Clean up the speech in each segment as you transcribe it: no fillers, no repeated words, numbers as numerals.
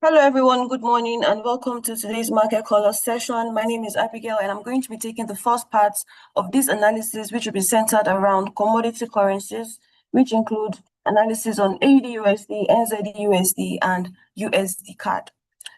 Hello everyone, good morning and welcome to today's market caller session. My name is Abigail and I'm going to be taking the first part of this analysis, which will be centered around commodity currencies, which include analysis on AUD/USD, NZD/USD, and USD CAD.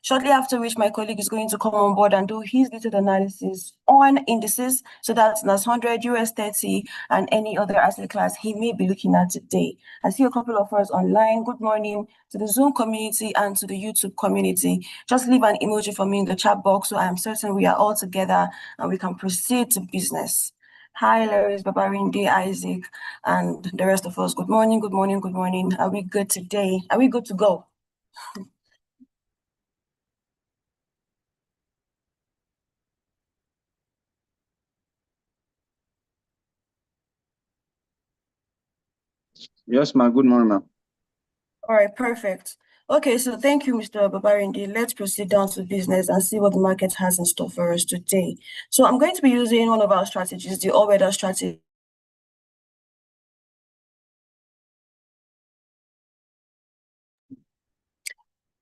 Shortly after which my colleague is going to come on board and do his detailed analysis on indices, so that's NAS100, US30, and any other asset class he may be looking at today. I see a couple of us online. Good morning to the Zoom community and to the YouTube community. Just leave an emoji for me in the chat box so I am certain we are all together and we can proceed to business. Hi, Larry, Babarinde, Isaac, and the rest of us. Good morning, good morning, good morning. Are we good today? Are we good to go? Yes, ma'am. Good morning, ma'am. All right, perfect. Okay, so thank you, Mr. Babarinde. Let's proceed down to business and see what the market has in store for us today. So I'm going to be using one of our strategies, the all-weather strategy.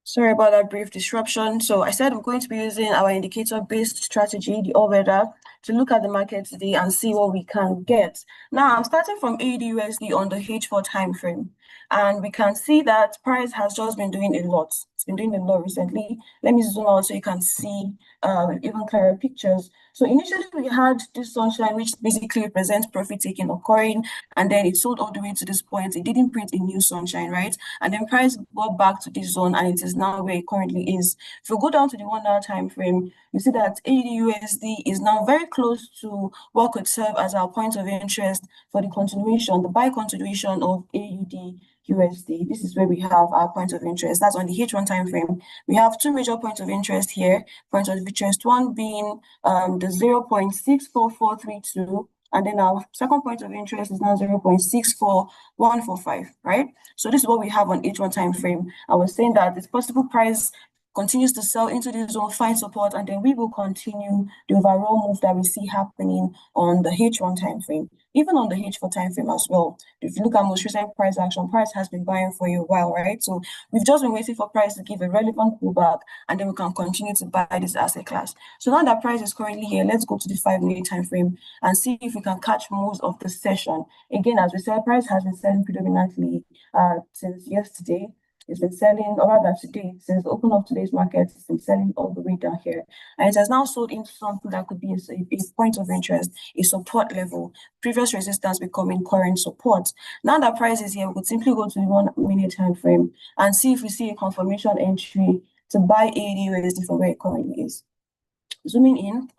Sorry about that brief disruption. So I said I'm going to be using our indicator-based strategy, the all-weather, to look at the market today and see what we can get. Now, I'm starting from AUD/USD on the H4 time frame, and we can see that price has just been doing a lot. It's been doing a lot recently. Let me zoom out so you can see even clearer pictures. So initially we had this sunshine, which basically represents profit taking occurring, and then it sold all the way to this point. It didn't print a new sunshine, right? And then price got back to this zone, and it is now where it currently is. If we go down to the 1 hour time frame, you see that AUD/USD is now very close to what could serve as our point of interest for the continuation, the buy continuation of AUD/USD. This is where we have our point of interest. That's on the H1 time frame. We have two major points of interest here. Point of interest one being the 0.64432, and then our second point of interest is now 0.64145, right? So this is what we have on H1 time frame. I was saying that it's possible price continues to sell into this zone, find support, and then we will continue the overall move that we see happening on the H1 time frame, even on the H4 time frame as well. If you look at most recent price action, price has been buying for a while, right? So we've just been waiting for price to give a relevant pullback, and then we can continue to buy this asset class. So now that price is currently here, let's go to the 5-minute time frame and see if we can catch moves of the session. Again, as we said, price has been selling predominantly since yesterday. It's been selling, or rather today, since the open of today's market, it's been selling all the way down here. And it has now sold into something that could be a point of interest, a support level, previous resistance becoming current support. Now that price is here, we could simply go to the 1-minute time frame and see if we see a confirmation entry to buy AUD/USD from where it currently is. Zooming in,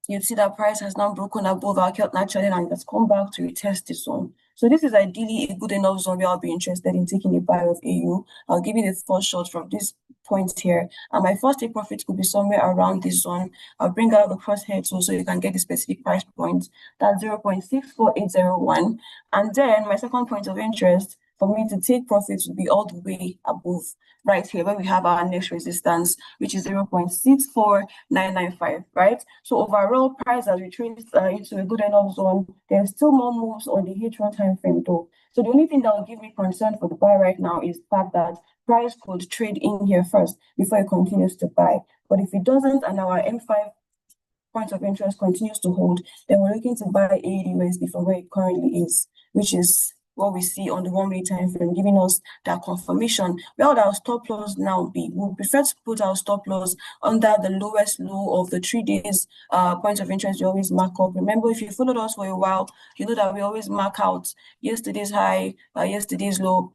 you see that price has now broken above our Keltner channel and has come back to retest this zone. So this is ideally a good enough zone where I'll be interested in taking a buy of AU. I'll give you the first shot from this point here. And my first take profit could be somewhere around this zone. I'll bring out the crosshair tool so you can get the specific price point. That's 0.64801. And then my second point of interest for me to take profits would be all the way above, right here, where we have our next resistance, which is 0.64995, right? So overall, price has retraced into a good enough zone. There's still more moves on the H1 time frame though. So the only thing that will give me concern for the buy right now is the fact that price could trade in here first before it continues to buy. But if it doesn't and our M5 point of interest continues to hold, then we're looking to buy AUD/USD from where it currently is, which is what we see on the 1-minute time frame, giving us that confirmation. Where would our stop loss now be? We'll prefer to put our stop loss under the lowest low of the 3 days point of interest we always mark up. Remember, if you followed us for a while, you know that we always mark out yesterday's high, yesterday's low,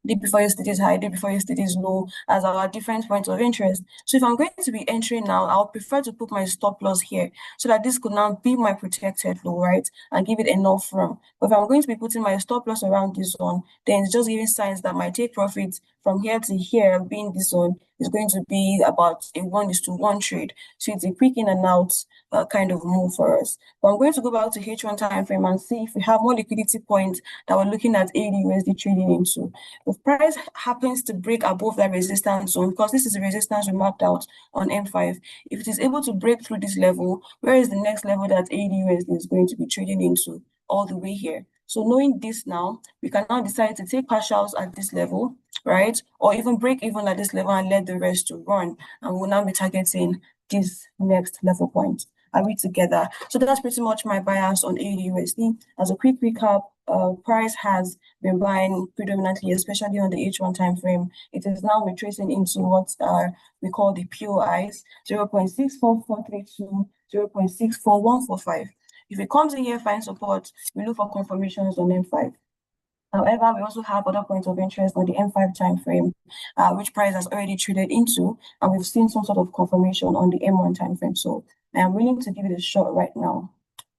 day before yesterday's high, day before yesterday's low as our different points of interest. So if I'm going to be entering now, I'll prefer to put my stop loss here so that this could now be my protected low, right? And give it enough room. But if I'm going to be putting my stop loss around this zone, then it's just giving signs that my take profit from here to here being this zone is going to be about a 1:1 trade. So it's a quick in and out kind of move for us. But I'm going to go back to H1 time frame and see if we have more liquidity points that we're looking at AUD/USD trading into. If price happens to break above that resistance zone, because this is the resistance we marked out on M5, if it is able to break through this level, where is the next level that AUD/USD is going to be trading into? All the way here. So knowing this now, we can now decide to take partials at this level, right? Or even break even at this level and let the rest to run. And we'll now be targeting this next level point. Are we together? So that's pretty much my bias on AUD/USD. As a quick recap, price has been buying predominantly, especially on the H1 time frame. It is now retracing into what we call the POIs, 0.64432, 0.64145. If it comes in here, find support, we look for confirmations on M5. However, we also have other points of interest on the M5 time frame, which price has already traded into, and we've seen some sort of confirmation on the M1 time frame. So I am willing to give it a shot right now.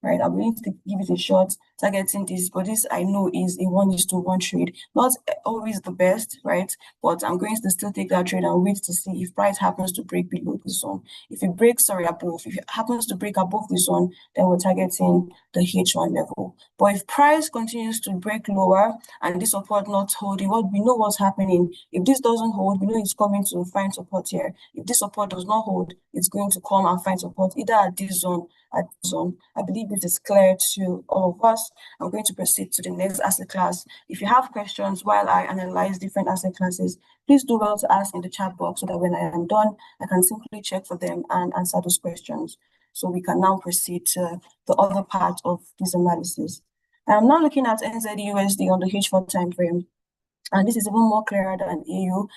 Right, I'm willing to give it a shot, targeting this, but this I know is a 1:1 trade. Not always the best, right? But I'm going to still take that trade and wait to see if price happens to break below this zone. If it breaks, above, if it happens to break above this zone, then we're targeting the H1 level. But if price continues to break lower and this support not holding, well, we know what's happening. If this doesn't hold, we know it's coming to find support here. If this support does not hold, it's going to come and find support either at this zone. I believe it is clear to all of us. I'm going to proceed to the next asset class. If you have questions while I analyze different asset classes, please do well to ask in the chat box so that when I am done, I can simply check for them and answer those questions. So we can now proceed to the other part of this analysis. I'm now looking at NZD/USD on the H4 time frame. And this is even more clearer than AU,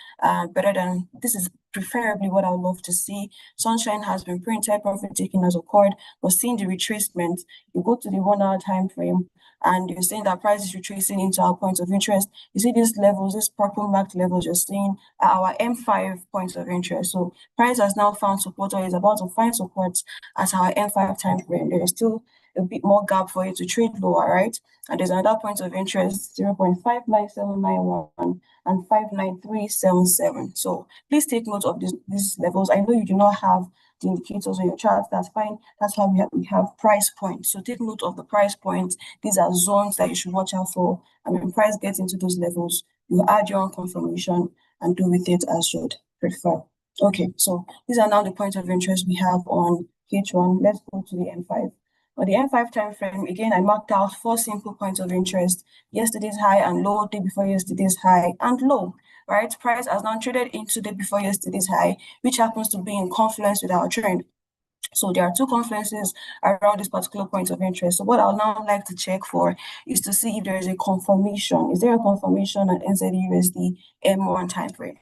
better than, this is preferably what I would love to see. Sunshine has been printed, profit taking has occurred, but seeing the retracement, you go to the 1 hour time frame and you're saying that price is retracing into our points of interest. You see these levels, these purple marked levels, you're seeing our M5 points of interest. So price has now found support or is about to find support at our M5 time frame. There is still a bit more gap for you to trade lower, right? And there's another point of interest, 0.59791 and 59377. So please take note of these levels. I know you do not have the indicators on your chart. That's fine. That's why we have price points. So take note of the price points. These are zones that you should watch out for. And when price gets into those levels, you add your own confirmation and do with it as you'd prefer. Okay, so these are now the points of interest we have on H1. Let's go to the M5. On the M5 time frame, again, I marked out 4 simple points of interest: yesterday's high and low, day before yesterday's high and low, right? Price has now traded into day before yesterday's high, which happens to be in confluence with our trend. So there are 2 confluences around this particular point of interest. So what I'll now like to check for is to see if there is a confirmation. Is there a confirmation at NZD/USD M1 time frame?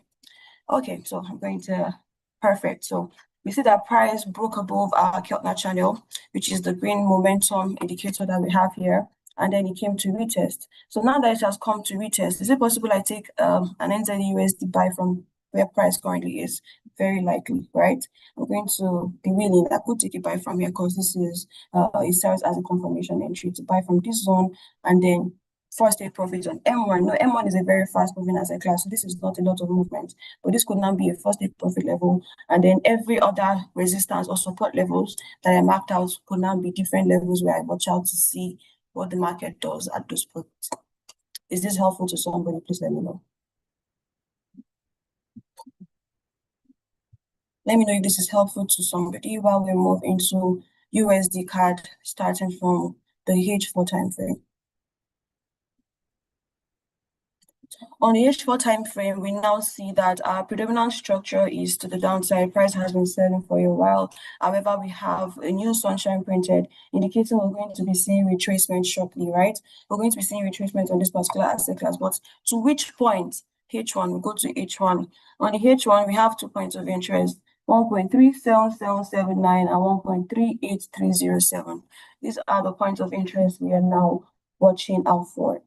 Okay, so I'm going to, perfect. So we see that price broke above our Keltner channel, which is the green momentum indicator that we have here, and then it came to retest. So now that it has come to retest, is it possible I take an NZD/USD buy from where price currently is? Very likely, right? I'm going to be willing. I could take a buy from here because this is it serves as a confirmation entry to buy from this zone and then first take profit on M1. No, M1 is a very fast moving asset class, so this is not a lot of movement, but this could now be a first take profit level, and then every other resistance or support levels that I marked out could now be different levels where I watch out to see what the market does at those points. Is this helpful to somebody? Please let me know. Let me know if this is helpful to somebody while we move into USD CAD starting from the H4 time frame. On the H4 time frame, we now see that our predominant structure is to the downside. Price has been selling for a while. However, we have a new sunshine printed, indicating we're going to be seeing retracement shortly, right? We're going to be seeing retracement on this particular asset class, but to which point? H1, we go to H1. On the H1, we have 2 points of interest, 1.37779 and 1.38307. These are the points of interest we are now watching out for.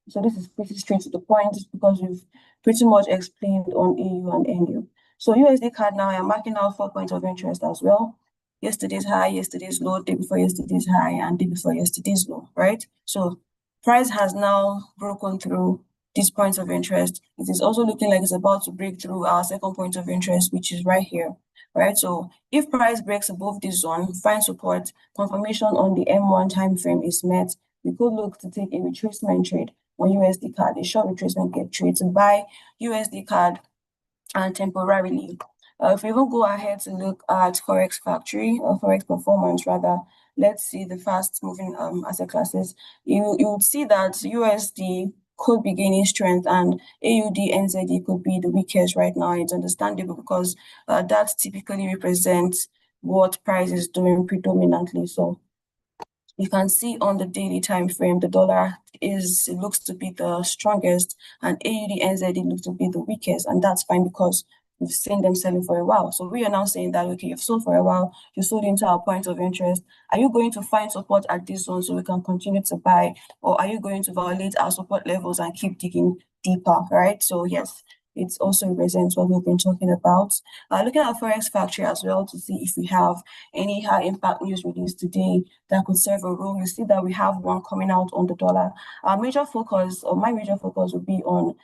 So this is pretty straight to the point because we've pretty much explained on AU and NU. So USD CAD now, I'm marking out 4 points of interest as well. Yesterday's high, yesterday's low, day before yesterday's high, and day before yesterday's low, right? So price has now broken through these points of interest. It is also looking like it's about to break through our second point of interest, which is right here, right? So if price breaks above this zone, find support, confirmation on the M1 time frame is met, we could look to take a retracement trade on USD CAD, a short retracement trade to buy USD CAD and temporarily If we even go ahead to look at Forex Factory or Forex Performance rather, let's see the fast moving asset classes. You would see that USD could be gaining strength and AUD NZD could be the weakest right now. It's understandable because that typically represents what price is doing predominantly. So you can see on the daily time frame, the dollar looks to be the strongest and AUD NZD looks to be the weakest, and that's fine because we've seen them selling for a while. So we are now saying that, okay, you've sold for a while, you sold into our point of interest. Are you going to find support at this zone so we can continue to buy, or are you going to violate our support levels and keep digging deeper, right? So yes, it also represents what we've been talking about. Looking at Forex Factory as well to see if we have any high impact news release today that could serve a role. You see that we have one coming out on the dollar. Our major focus, or my major focus, would be on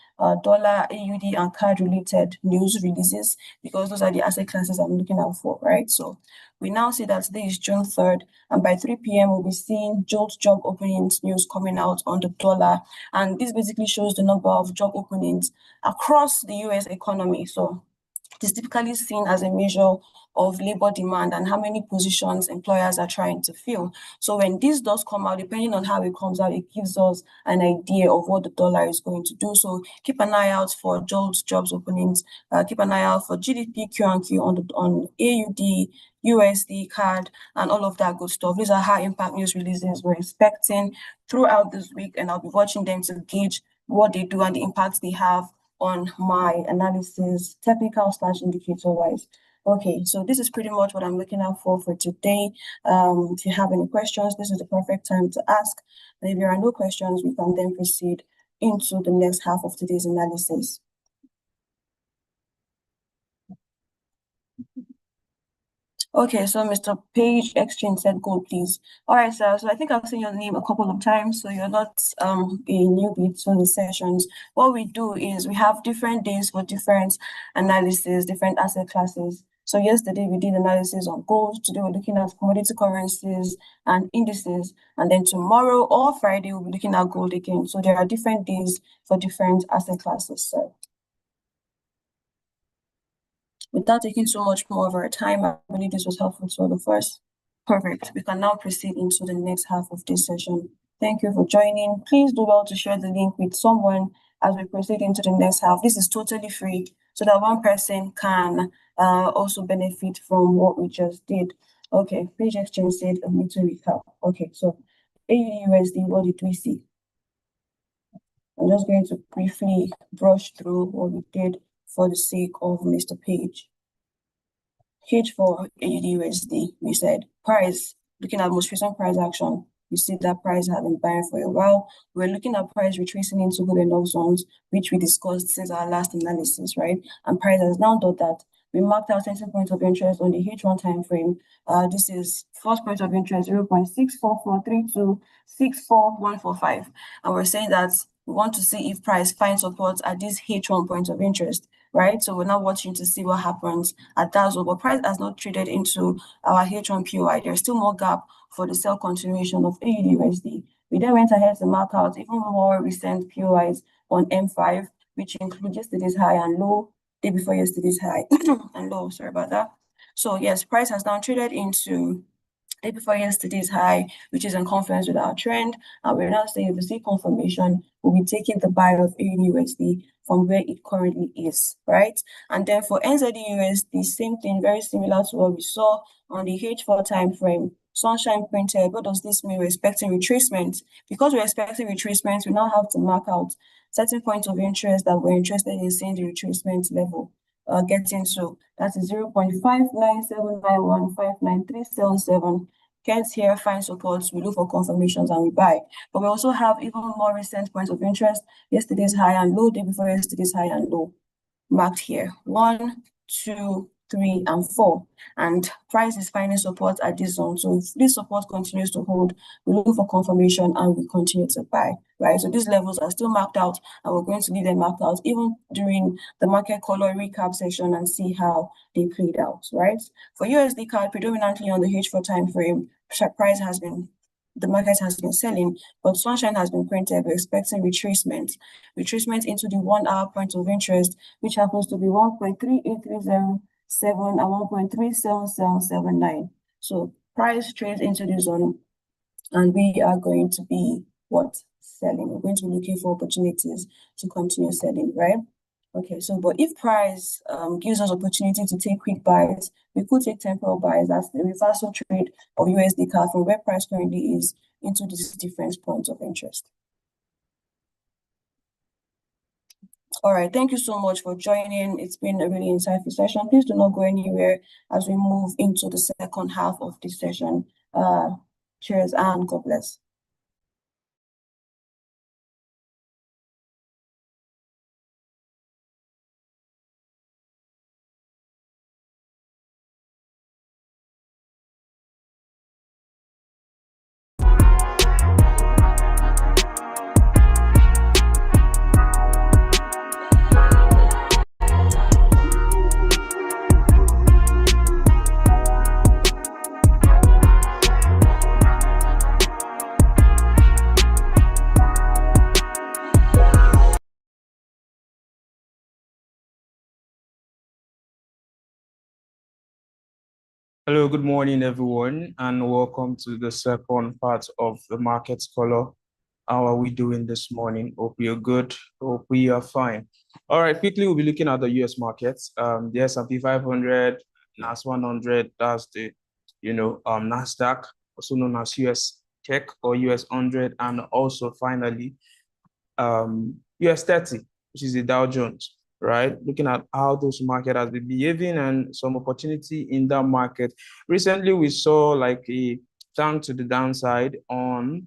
dollar, AUD, and card related news releases because those are the asset classes I'm looking out for, right? So we now see that today is June 3rd, and by 3 p.m. we'll be seeing JOLT job openings news coming out on the dollar. And this basically shows the number of job openings across the US economy. So it is typically seen as a measure of labor demand and how many positions employers are trying to fill. So when this does come out, depending on how it comes out, it gives us an idea of what the dollar is going to do. So keep an eye out for JOLTS jobs openings. Keep an eye out for GDP Q&Q on AUD, USD, CAD, and all of that good stuff. These are high impact news releases we're expecting throughout this week, and I'll be watching them to gauge what they do and the impacts they have on my analysis, technical / indicator wise. Okay, so this is pretty much what I'm looking out for today. If you have any questions, this is the perfect time to ask. And if there are no questions, we can then proceed into the next half of today's analysis. Okay, so Mr. Page Exchange said gold, please. All right, sir. So I think I've seen your name a couple of times, so you're not a newbie to the sessions. What we do is we have different days for different analysis, different asset classes. So yesterday we did analysis on gold. Today we're looking at commodity currencies and indices. And then tomorrow or Friday we'll be looking at gold again. So there are different days for different asset classes, sir. Without taking so much more of our time, I believe this was helpful to all of us. Perfect. We can now proceed into the next half of this session. Thank you for joining. Please do well to share the link with someone as we proceed into the next half. This is totally free so that one person can also benefit from what we just did. Okay, Page Exchange said a little recap. Okay, so AUD/USD, what did we see? I'm just going to briefly brush through what we did for the sake of Mr. Page. H for AUD/USD, we said price, looking at most recent price action, you see that price has been buying for a while. We're looking at price retracing into good enough zones, which we discussed since our last analysis, right? And price has now done that. We marked out 10 points of interest on the H1 time frame. This is first point of interest 0.64432 64145. And we're saying that we want to see if price finds support at this H1 point of interest, right? So we're now watching to see what happens at that zone. But price has not traded into our H1 POI. There's still more gap for the sell continuation of AUD/USD. We then went ahead to mark out even more recent POIs on M5, which include yesterday's high and low, day before yesterday's high and low, sorry about that. So yes, price has now traded into day before yesterday's high, which is in confluence with our trend. And we're now saying if we see confirmation, we'll be taking the buy of AUD/USD from where it currently is, right? And then for NZD/USD, same thing, very similar to what we saw on the H4 time frame. Sunshine printed. What does this mean? We're expecting retracement. Because we're expecting retracement, we now have to mark out certain points of interest that we're interested in seeing the retracement level getting to. That is 0.597915937. Gets here, find supports, we look for confirmations and we buy. But we also have even more recent points of interest. Yesterday's high and low, day before yesterday's high and low, marked here. 1, 2, 3, and 4. And price is finding support at this zone. So if this support continues to hold, we look for confirmation and we continue to buy, right? So these levels are still marked out and we're going to leave them marked out even during the market color recap session and see how they played out, right? For USD CAD, predominantly on the H4 time frame, price has been the market has been selling, but Sunshine has been printed. We're expecting retracement into the 1 hour point of interest, which happens to be 1.3830 1.37779. So price trades into the zone, and we are going to be what? Selling. We're going to be looking for opportunities to continue selling, right? Okay, so but if price gives us opportunity to take quick buys, we could take temporal buys. That's the reversal trade of USD CAD from where price currently is into this different points of interest. All right, thank you so much for joining. It's been a really insightful session. Please do not go anywhere as we move into the second half of this session. Cheers and God bless. Hello, good morning, everyone, and welcome to the second part of the Market Scholar. How are we doing this morning? Hope you're good. Hope we are fine. All right, quickly, we'll be looking at the US markets. The S&P 500, NAS 100, that's the, NASDAQ, also known as US Tech or US 100, and also finally, US 30, which is the Dow Jones, right? Looking at how those market has been behaving and some opportunity in that market. Recently, we saw like a turn to the downside on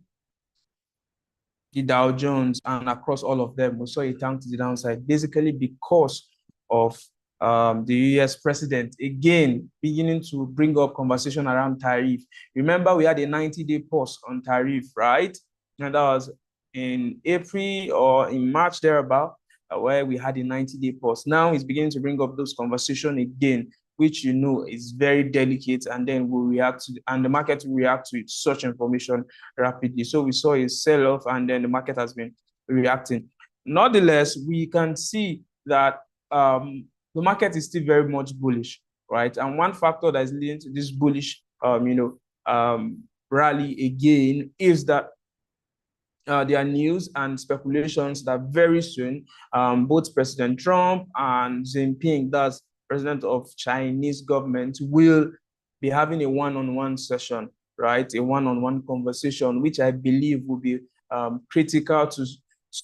the Dow Jones, and across all of them, we saw a turn to the downside, basically because of the US president, again, beginning to bring up conversation around tariff. Remember, we had a 90-day pause on tariff, right? And that was in April or in March thereabout, where we had a 90-day pause. Now he's beginning to bring up those conversation again, which is very delicate, and then we'll react to, and the market will react to such information rapidly. So we saw a sell-off, and then the market has been reacting. Nonetheless, we can see that the market is still very much bullish, right? And one factor that is leading to this bullish, rally again is that there are news and speculations that very soon, both President Trump and Xi Jinping, that's president of Chinese government, will be having a one-on-one session, right? A one-on-one conversation, which I believe will be critical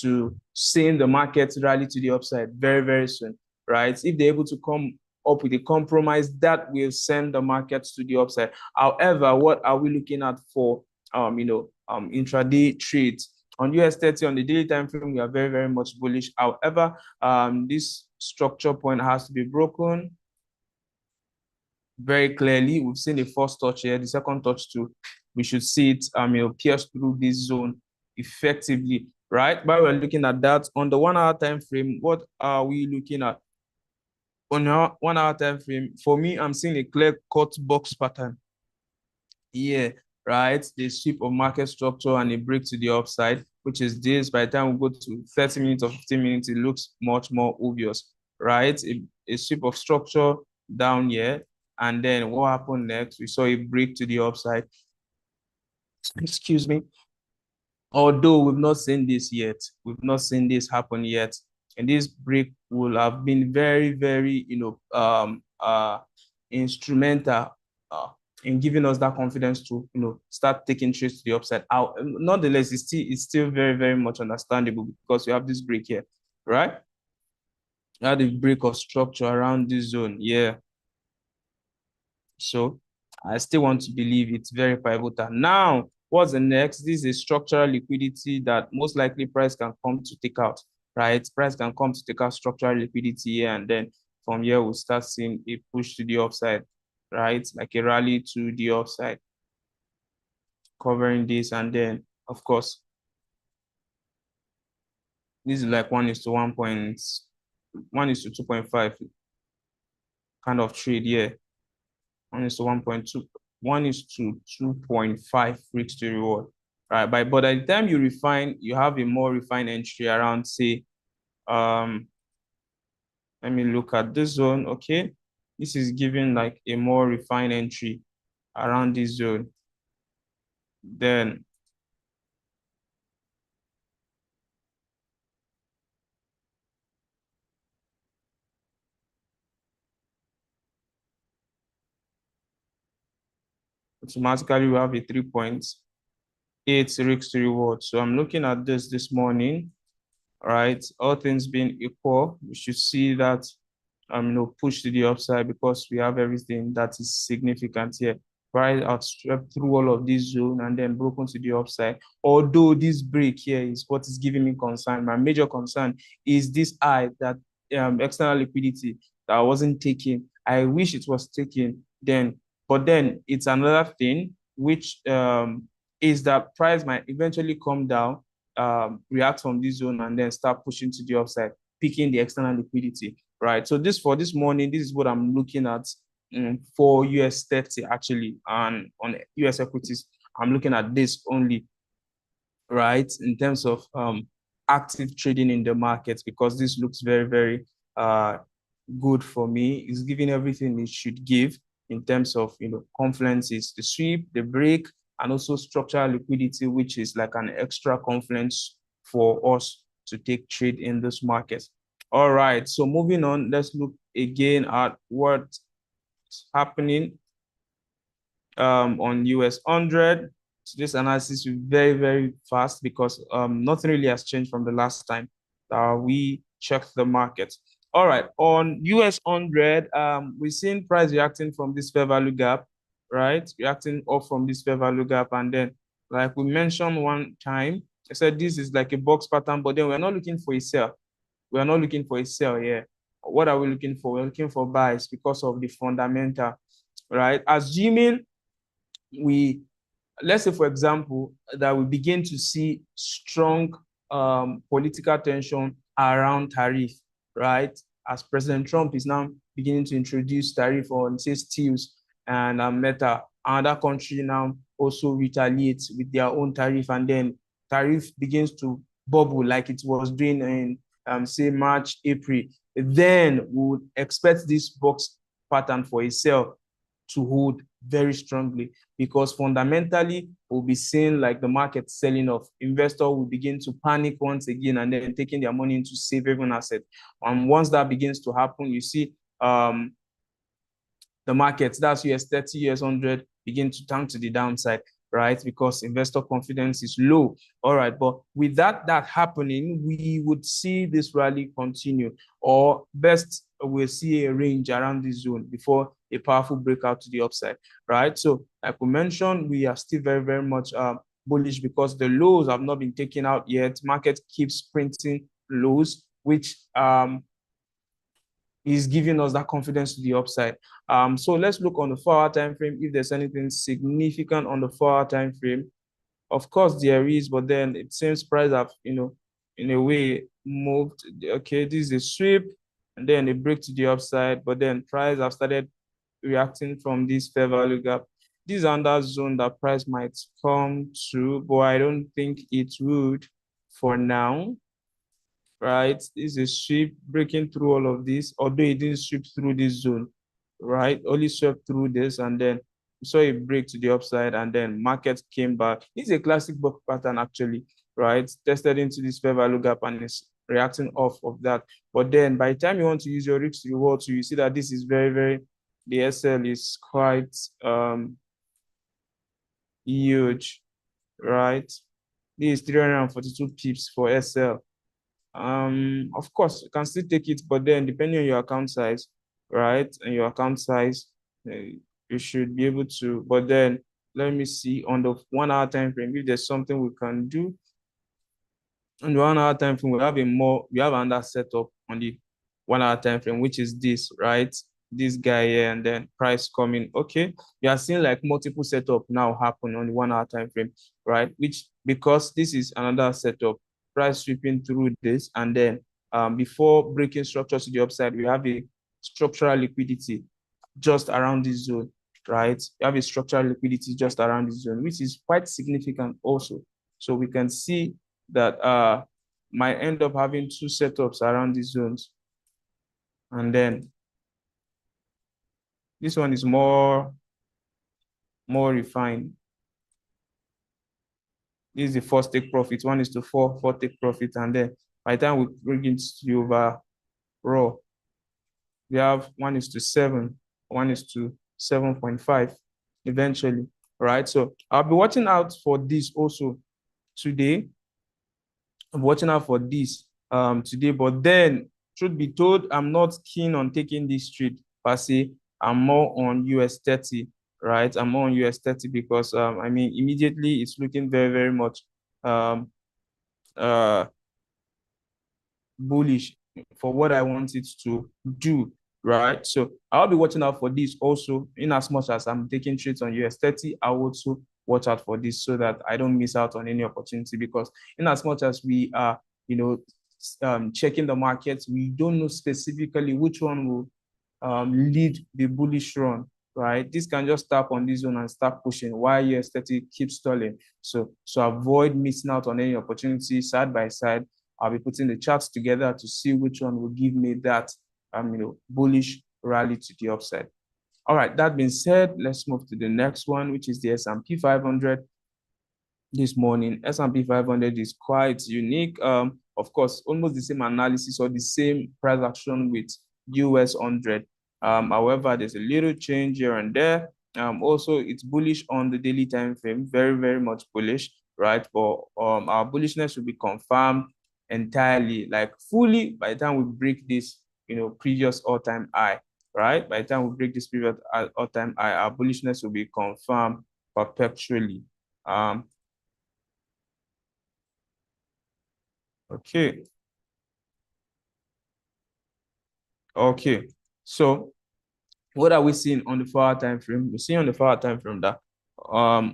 to seeing the market rally to the upside very, very soon, right? If they're able to come up with a compromise, that will send the market to the upside. However, what are we looking at for intraday trades? On US 30, on the daily time frame, we are very, very much bullish. However, this structure point has to be broken very clearly. We've seen the first touch here, the second touch too. We should see it pierce through this zone effectively, right? But we're looking at that on the 1 hour time frame. What are we looking at? On our 1 hour time frame, for me, I'm seeing a clear cut box pattern. Yeah, right? The sweep of market structure and a break to the upside, which is this. By the time we go to 30 minutes or 15 minutes, it looks much more obvious, right? A sweep of structure down here. And then what happened next? We saw a break to the upside. Excuse me. Although we've not seen this yet, we've not seen this happen yet. And this break will have been very, very, instrumental in giving us that confidence to, start taking trades to the upside. Nonetheless, it's still very, very much understandable because we have this break here, right? We have the break of structure around this zone, yeah. So I still want to believe it's very pivotal. Now, what's the next? This is a structural liquidity that most likely price can come to take out, right? Price can come to take out structural liquidity here, and then from here we'll start seeing a push to the upside, right? Like a rally to the upside, covering this, and then of course this is like 1:2.5 kind of trade here. 1:1.2, 1:2.5 risk to reward, right? But by the time you refine, you have a more refined entry around, say, let me look at this zone, okay? This is giving like a more refined entry around this zone. Then automatically we have a 3.8 risk to reward. So I'm looking at this morning, right? All things being equal, we should see that push to the upside because we have everything that is significant here. Price outstripped through all of this zone and then broken to the upside. Although this break here is what is giving me concern. My major concern is this high that external liquidity that wasn't taken. I wish it was taken then, but then it's another thing which is that price might eventually come down, react from this zone and then start pushing to the upside, picking the external liquidity. Right. So for this morning, this is what I'm looking at for US 30 actually, and on US equities, I'm looking at this only, right, in terms of active trading in the markets, because this looks very, very good for me. It's giving everything it should give in terms of, confluence is the sweep, the break, and also structural liquidity, which is like an extra confluence for us to take trade in this market. All right, so moving on, let's look again at what's happening on US 100. So this analysis is very, very fast because nothing really has changed from the last time we checked the market. All right, on US 100, we've seen price reacting from this fair value gap, right? Reacting off from this fair value gap. And then, like we mentioned one time, I said this is like a box pattern, but then we're not looking for a sell. We are not looking for a sell here. What are we looking for? We're looking for buys because of the fundamental, right? Assuming let's say, for example, that we begin to see strong political tension around tariff, right? As President Trump is now beginning to introduce tariff on, say, steels and metal, another country now also retaliates with their own tariff, and then tariff begins to bubble like it was doing in, say, March, April. Then we would expect this box pattern for a sell to hold very strongly, because fundamentally we'll be seeing like the market selling off. Investor will begin to panic once again and then taking their money into safe haven asset. And once that begins to happen, you see the markets, that's US 30, US 100, begin to turn to the downside, right? Because investor confidence is low. All right, but with that happening, we would see this rally continue, or best we'll see a range around this zone before a powerful breakout to the upside, right? So like we mentioned, we are still very, very much bullish because the lows have not been taken out yet. Market keeps printing lows, which is giving us that confidence to the upside. So let's look on the 4-hour time frame if there's anything significant on the 4-hour time frame. Of course there is, but then it seems price have, in a way moved. Okay, this is a sweep and then a break to the upside, but then price have started reacting from this fair value gap. This is another zone that price might come to, but I don't think it would for now. Right, this is a sweep breaking through all of this, although it didn't sweep through this zone, right? Only swept through this, and then we saw a break to the upside, and then market came back. This is a classic box pattern actually, right? Tested into this fair value gap and is reacting off of that. But then by the time you want to use your risk reward, so you see that this is very, very, the SL is quite huge, right? This is 342 pips for SL. Of course, you can still take it, but then depending on your account size, right? And your account size, you should be able to. But then let me see on the 1-hour time frame if there's something we can do. On the 1-hour time frame, we have another setup on the 1-hour time frame, which is this, right? This guy here, and then price coming. Okay, we are seeing like multiple setup now happen on the 1-hour time frame, right? Which, because this is another setup, price sweeping through this, and then before breaking structures to the upside, we have a structural liquidity just around this zone, right? We have a structural liquidity just around this zone, which is quite significant also. So we can see that might end up having two setups around these zones, and then This one is more refined. This is the first take profit, 1:4, 4 take profit, and then by the time we bring it to over raw, we have 1:7, 1:7.5 eventually, right? So I'll be watching out for this also today. I'm watching out for this today, but then truth be told, I'm not keen on taking this trade per se. I'm more on US 30, right? I'm more on US 30 because I mean immediately it's looking very, very much bullish for what I want it to do, right? So I'll be watching out for this also. In as much as I'm taking trades on US 30, I'll also watch out for this so that I don't miss out on any opportunity, because in as much as we are, checking the markets, we don't know specifically which one will lead the bullish run, right? This can just tap on this zone and start pushing while US 30 keeps stalling. So avoid missing out on any opportunity. Side by side, I'll be putting the charts together to see which one will give me that bullish rally to the upside. All right, that being said, let's move to the next one, which is the S&P 500. This morning, S&P 500 is quite unique. Of course, almost the same analysis or the same price action with US 100. However, there's a little change here and there. Also, it's bullish on the daily time frame, very, very much bullish, right? But our bullishness will be confirmed entirely, like fully, by the time we break this, previous all-time high, right? By the time we break this previous all-time high, our bullishness will be confirmed perpetually. Okay. Okay. So what are we seeing on the 4-hour time frame? We're seeing on the 4-hour time frame that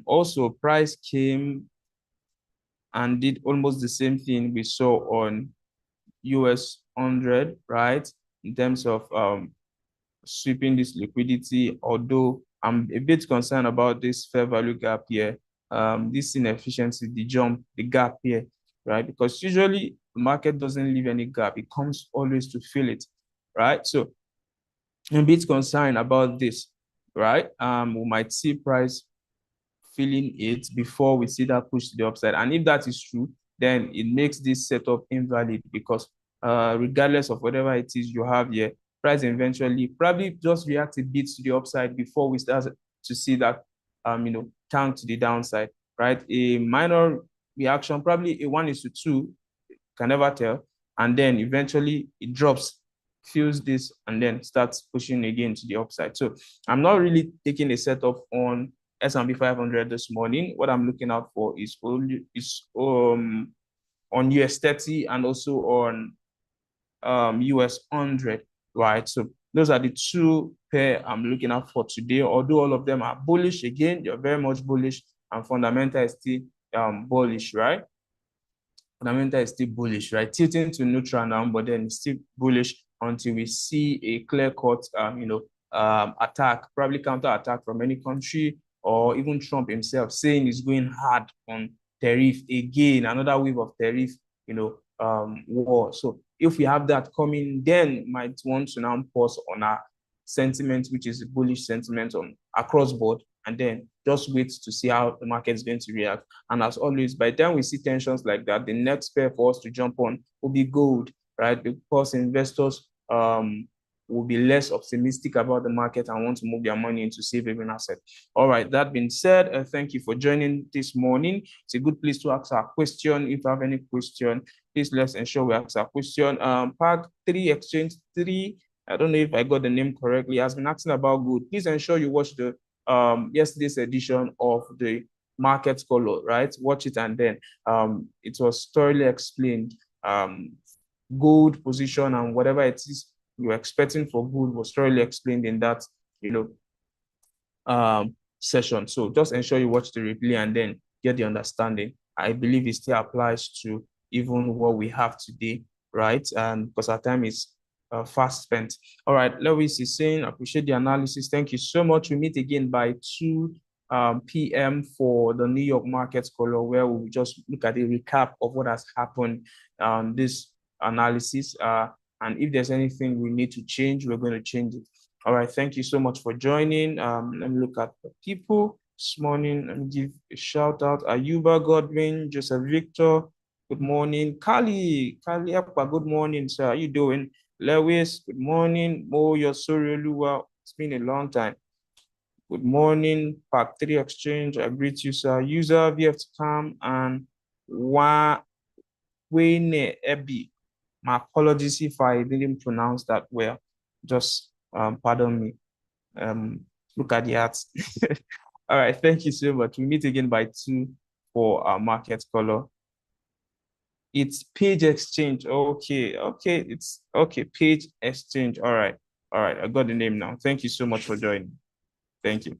also price came and did almost the same thing we saw on US 100, right? In terms of sweeping this liquidity, although I'm a bit concerned about this fair value gap here, this inefficiency, the gap here, right? Because usually the market doesn't leave any gap. It comes always to fill it, right? So I'm a bit concerned about this, right? We might see price filling it before we see that push to the upside. And if that is true, then it makes this setup invalid, because regardless of whatever it is you have here, price eventually probably just react a bit to the upside before we start to see that tank to the downside, right? A minor reaction, probably a 1:2, can never tell, and then eventually it drops, feels this, and then starts pushing again to the upside. So I'm not really taking a setup on S&P 500 this morning. What I'm looking out for is only on US 30 and also on US 100, right? So those are the two pair I'm looking out for today. Although all of them are bullish, again, they're very much bullish, and fundamental is still bullish, right? Fundamental is still bullish, right? Tilting to neutral now, but then it's still bullish until we see a clear-cut, attack, probably counter-attack from any country, or even Trump himself saying he's going hard on tariff again, another wave of tariff, war. So if we have that coming, then might want to now pause on our sentiment, which is a bullish sentiment on across board, and then just wait to see how the market is going to react. And as always, by the time we see tensions like that, the next pair for us to jump on will be gold, right? Because investors will be less optimistic about the market and want to move their money into safe haven assets. All right, that being said, thank you for joining this morning. It's a good place to ask our question. If you have any question, please let's ensure we ask our question. Park 3, Exchange 3, I don't know if I got the name correctly, has been asking about gold. Please ensure you watch the yesterday's edition of the Market Color, right? Watch it, and then it was thoroughly explained. Gold position and whatever it is you're expecting for gold was thoroughly explained in that session. So just ensure you watch the replay and then get the understanding. I believe it still applies to even what we have today, right? And because our time is fast spent. All right, Lewis is saying, appreciate the analysis. Thank you so much. We meet again by 2 p.m. for the New York Market Color, where we'll just look at a recap of what has happened on this analysis. And if there's anything we need to change, we're going to change it. All right, thank you so much for joining. Let me look at the people this morning. Let me give a shout out. Ayuba Godwin, Joseph Victor, good morning. Kali Akpa, good morning, sir. How you doing? Lewis, good morning. Mo Yosori Oluwa, it's been a long time. Good morning, Park 3 Exchange. I greet you, sir. User VF Cam and Wayne Ebi. My apologies if I didn't pronounce that well. Just pardon me. Look at the arts. All right, thank you so much. We meet again by 2 for our market color. It's Page Exchange. Okay, it's okay, Page Exchange. All right, I got the name now. Thank you so much for joining. Thank you.